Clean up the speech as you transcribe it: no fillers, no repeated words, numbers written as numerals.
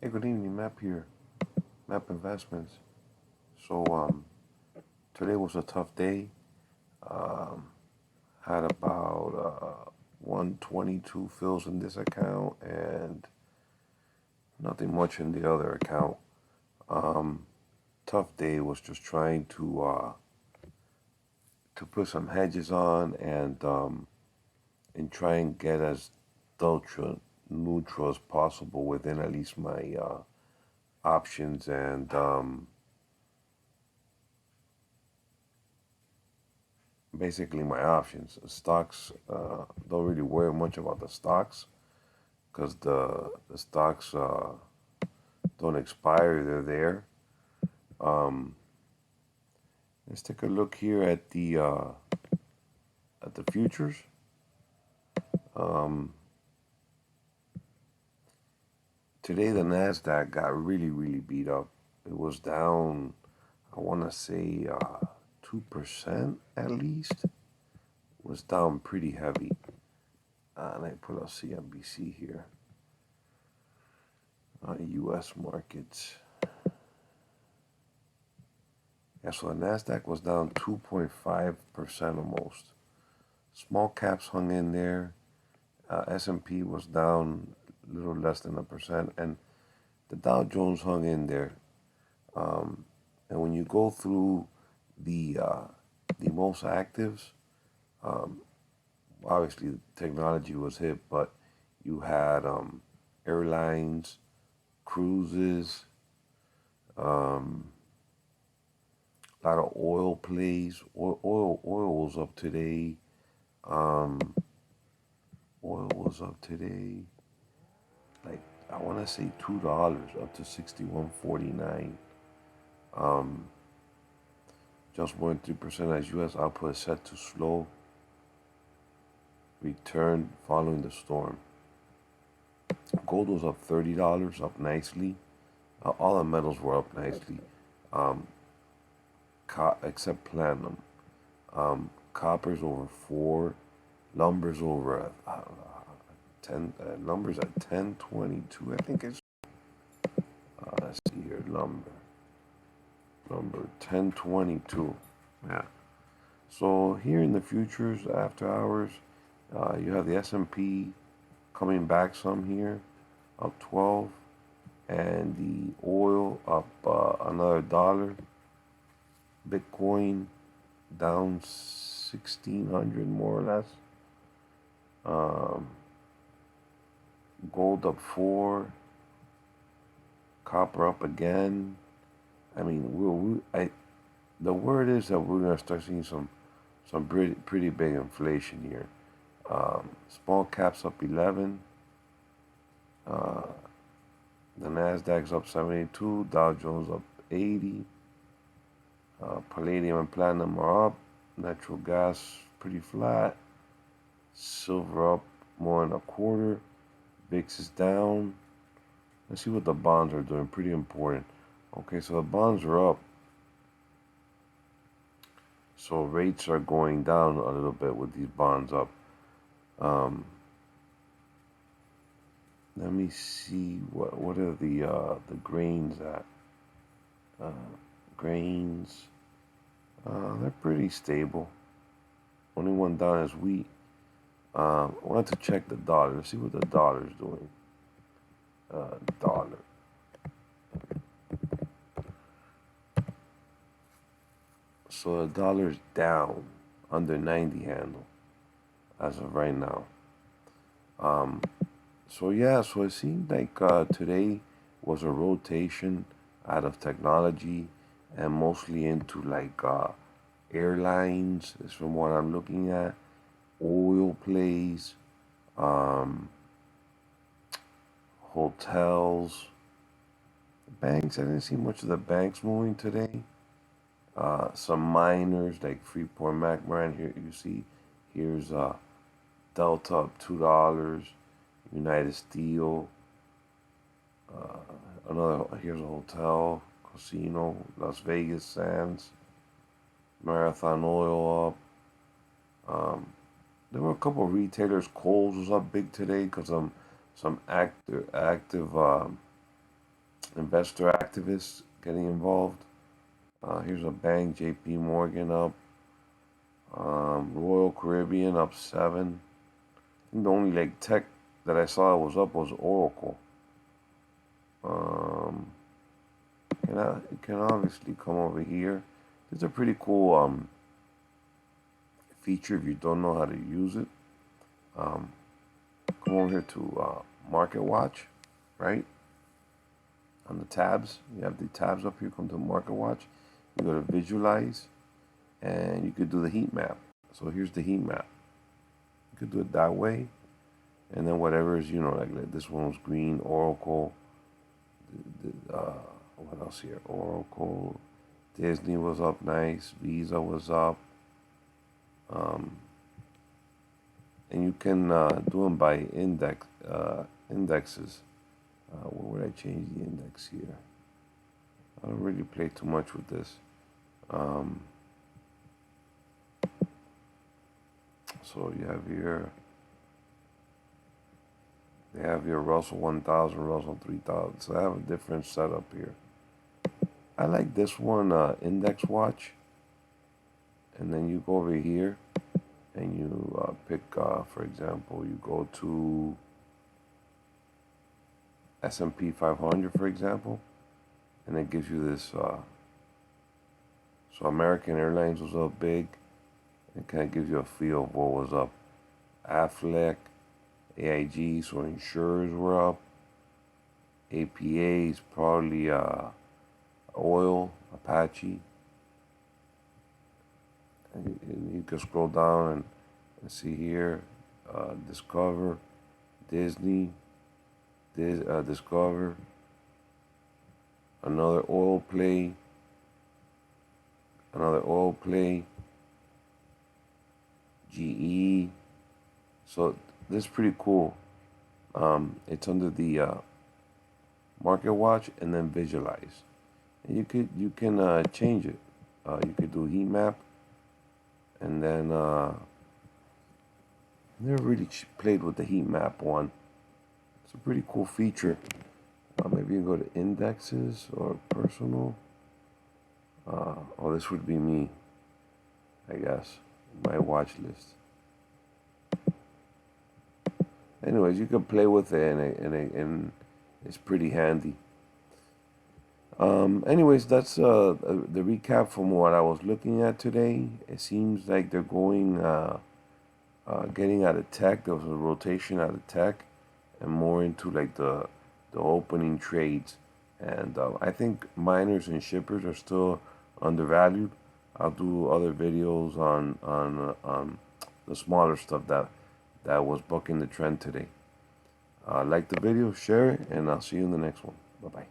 Hey, good evening, Map here, Map Investments. So, today was a tough day. Um, had about 122 fills in this account and nothing much in the other account. Um, Tough day was just trying to put some hedges on and try and get as neutral as possible within at least my options and basically my options. Stocks, don't really worry much about the stocks because the stocks don't expire; they're there. Um, let's take a look here at the futures. Um, Today the Nasdaq got really beat up. It was down. I want to say 2% at least. It was down pretty heavy. And I pull up CNBC here. U.S. markets. Yeah, so the Nasdaq was down 2.5% almost. Small caps hung in there. S&P was down a little less than 1%, and the Dow Jones hung in there. And when you go through the most actives, um, obviously technology was hit, but you had airlines, cruises, um, a lot of oil plays. Oil was up today. Um, Oil was up today, like I want to say $2 up to 61.49. Um, just 1.3% as U.S. output is set to slow return following the storm. Gold was up $30, up nicely. All the metals were up nicely, um, except platinum. Copper's over 4, lumber's over 10. Lumber's at 10.22. I think it's. Let's see here, lumber 10.22. Yeah. So here in the futures after hours, you have the S&P coming back some here, up 12, and the oil up another dollar. Bitcoin down 1,600 more or less. Um, Gold up 4, copper up again. I mean, the word is that we're gonna start seeing some pretty big inflation here. Small caps up 11. Uh, the Nasdaq's up 72. Dow Jones up 80. Palladium and platinum are up. Natural gas pretty flat. Silver up more than a quarter. VIX is down. Let's see what the bonds are doing. Pretty important. Okay, so the bonds are up. So rates are going down a little bit with these bonds up. Let me see what are the grains at. Grains, they're pretty stable. Only one down is wheat. I wanted to check the dollar. Let's see what the dollar is doing. Dollar. So the dollar is down under 90 handle as of right now. So yeah, so it seemed like today was a rotation out of technology and mostly into like airlines, is from what I'm looking at, oil plays, um, hotels, banks. I didn't see much of the banks moving today. Some miners like Freeport McMoran. Here you see, here's Delta up $2. United Steel. Here's a hotel, casino, Las Vegas Sands. Marathon Oil up. There were a couple of retailers. Kohl's was up big today because some active investor activists getting involved. Here's a bank, J.P. Morgan up. Royal Caribbean up 7. I think the only like tech that I saw was up was Oracle. You can obviously come over here. It's a pretty cool feature if you don't know how to use it. Come over here to Market Watch, right? On the tabs, you have the tabs up here. Come to Market Watch. You go to Visualize, and you could do the heat map. So here's the heat map. You could do it that way, and then whatever is, like this one was green, Oracle. What else here? Oracle, Disney was up nice, Visa was up. And you can do them by indexes. Where would I change the index here? I don't really play too much with this. So you have here, they have your Russell 1000, Russell 3000. So I have a different setup here. I like this one, Index Watch. And then you go over here and you pick, for example, you go to S&P 500, for example, and it gives you this. So American Airlines was up big. It kind of gives you a feel of what was up. Aflac, AIG, so insurers were up. APA's probably oil, Apache. And you can scroll down and see here, Discover, Disney, Discover, another oil play, GE. So this is pretty cool. It's under the Market Watch and then Visualize. And you can change it. You could do heat map, and then never really played with the heat map one. It's a pretty cool feature. Maybe you can go to indexes or personal. This would be me, I guess, my watch list. Anyways, you can play with it, and it's pretty handy. Anyways, that's the recap from what I was looking at today. It seems like they're going, getting out of tech. There was a rotation out of tech, and more into like the opening trades. And I think miners and shippers are still undervalued. I'll do other videos on the smaller stuff that was bucking the trend today. Like the video, share it, and I'll see you in the next one. Bye-bye.